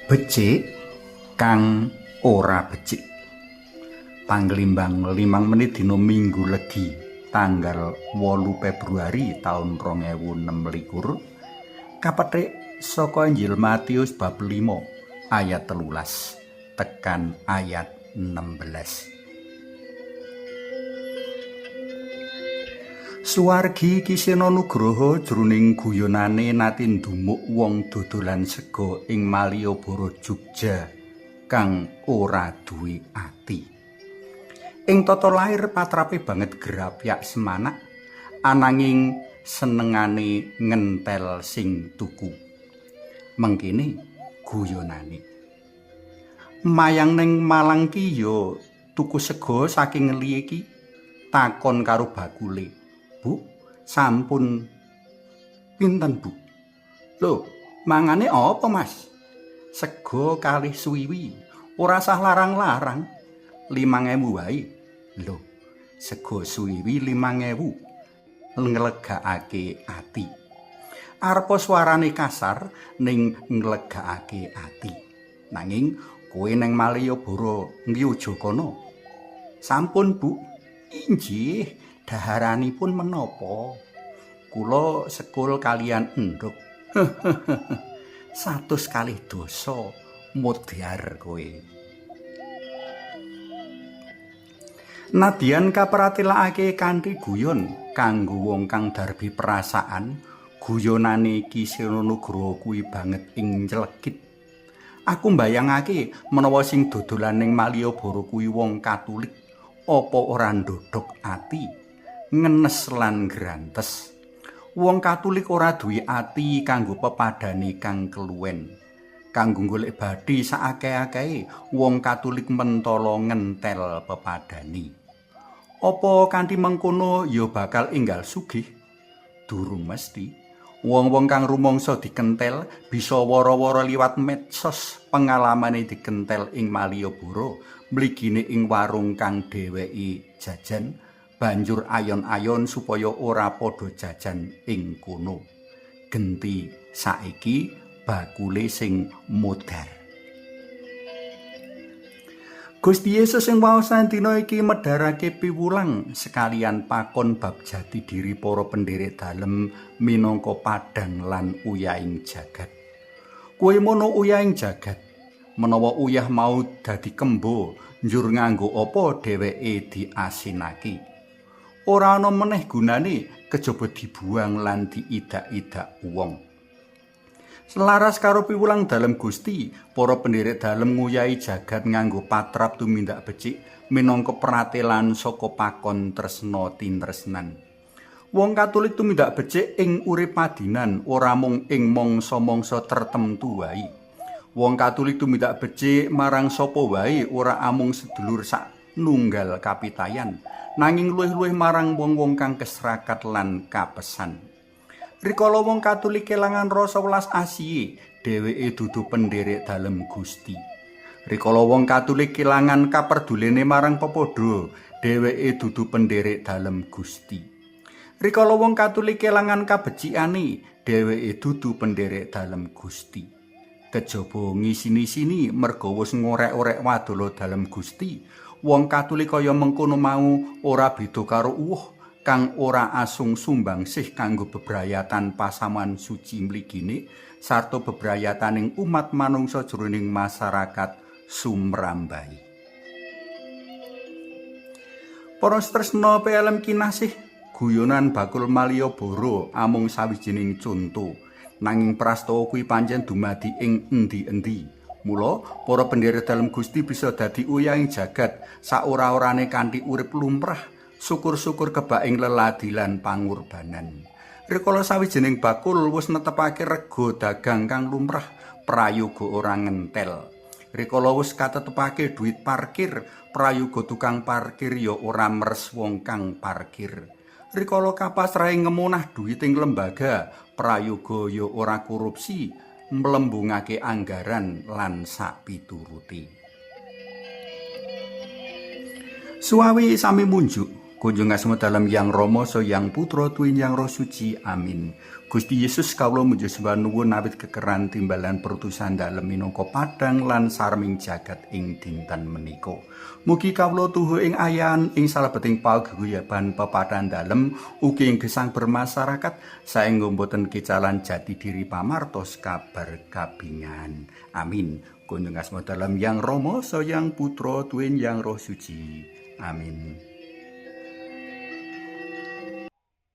Becik kang ora becik. Panglimbang 5 menit dina Minggu Legi tanggal 8 Februari taun 2026 kapethik saka Injil Matius bab 5 ayat 13 tekan ayat 16. Suwargi Kisena Nugroho jroning guyonane nate ndumuk wong dodolan sega ing Malioboro Jogja kang ora duwe ati. Ing tata lair patrape banget grapyak semanak ananging senengane ngentel sing tuku. Mengkene guyonane. Mayang ning Malang ki ya tuku sega saking ngendi iki? Takon karo bakule. Bu, sampun pinten, Bu? Lho, mangane apa, Mas? Sega kalih suwiwi, ora sah larang-larang. 5.000 wae. Lho, sega suwiwi 5.000. Nglegakake ati. Arepa swarane kasar ning nglegakake ati. Nanging kowe ning Malioboro ngyoja kono. Sampun, Bu. Injih. Daharanipun menapa? Kula sekul kalian endhog. 100 kalih dosa mudhar kowe. Nadyan kapratelakake kanthi guyon kanggo wong kang darbi perasaan, guyonane Kisena Nugroho kuwi banget ing nylekit. Aku mbayangake menawa sing dodolan ning Malioboro kuwi wong Katulik, apa ora ndodhok ati? Ngenes lan grantes. Wong Katulik ora duwe ati kanggo pepadane kang keluwen. Kanggo golek badhe saakeh-akehe wong Katulik mentala ngentel pepadane. Apa kanthi mengkono ya bakal enggal sugih? Durung mesti. Wong-wong kang rumangsa dikentel bisa wara-wara liwat medsos pengalamane dikentel ing Malioboro, mligine ing warung kang dheweke jajan. Banjur ayon-ayon supaya ora padha jajan ing kono. Genti saiki bakule sing mudhar. Gusti Yesus sing waosan dina iki medharake piwulang sekalian pakon bab jati diri para pendherek dalem minangka padhang lan uyahing jagat. Kowe mono uyahing jagat, menawa uyah mau dadi kembo, njur nganggo apa dheweke diasinake? Ora ana meneh gunane kejaba dibuang lan diidak-idak wong. Selaras karo piwulang dalem Gusti, para pendherek dalem nguyahi jagat nganggo patrap tumindak becik minangka pratelan saka pakon tresna tinresnan. Wong Katulik tumindak becik ing urip padinan ora mung ing mangsa-mangsa tertemtu wae. Wong Katulik tumindak becik marang sapa wae ora amung sedulur sak nunggal kapitayan, nanging luwih-luwih marang wong-wong kang kesrakat lan kapesan. Rikala wong Katulik kelangan rasa welas asihe, dheweke dudu pendherek dalem Gusti. Rikala wong Katulik kelangan kaperdulene marang pepadha, dheweke dudu pendherek dalem Gusti. Rikala wong Katulik kelangan kabecikane, dheweke dudu pendherek dalem Gusti. Kejaba ngisi-sini merga wis ngorek-orek wadala dalem Gusti. Wong Katulik kaya mengkono mau ora beda karo kang ora asung sumbangsih kanggo bebrayatan pasaman suci mligine sarta bebrayataning umat manungsa jroning masyarakat sumrambai. Para tresna PLM kinasih, guyonan bakul Malioboro amung sawijining conto, nanging prastawa kuwi pancen dumadi ing endi-endi. Mula para pendherek dalem Gusti bisa dadi uyahing jagat saora-orane kanthi urip lumrah, syukur-syukur kebak ing leladi lan pangurbanan. Rikala sawijining bakul wis netepake rega dagang kang lumrah, prayoga ora ngentel. Rikala wis katetepake duit parkir, prayoga tukang parkir ya ora meres wong kang parkir. Rikala kapasrahe ngemunah duit ing lembaga, prayoga ya ora korupsi. Mlembungake anggaran lan sapiturute. Suwawi sami munjuk, Kunjung asma dalam Yang Rama so Yang Putra Tuwin Yang Roh Suci. Amin. Gusti Yesus kawula muja sembah nuwun awit kekeran timbalan perutusan dalem minangka padang lan sarming jagat ing dinten menika. Mugi kawula tuhu ing ayan ing salebeting paguyuban pepadhan dalem ugi ing gesang bermasyarakat saengga boten kecalan jati diri pamartos kabar kabingan. Amin. Kunjung asma dalam Yang Rama so Yang Putra Tuwin Yang Roh Suci. Amin.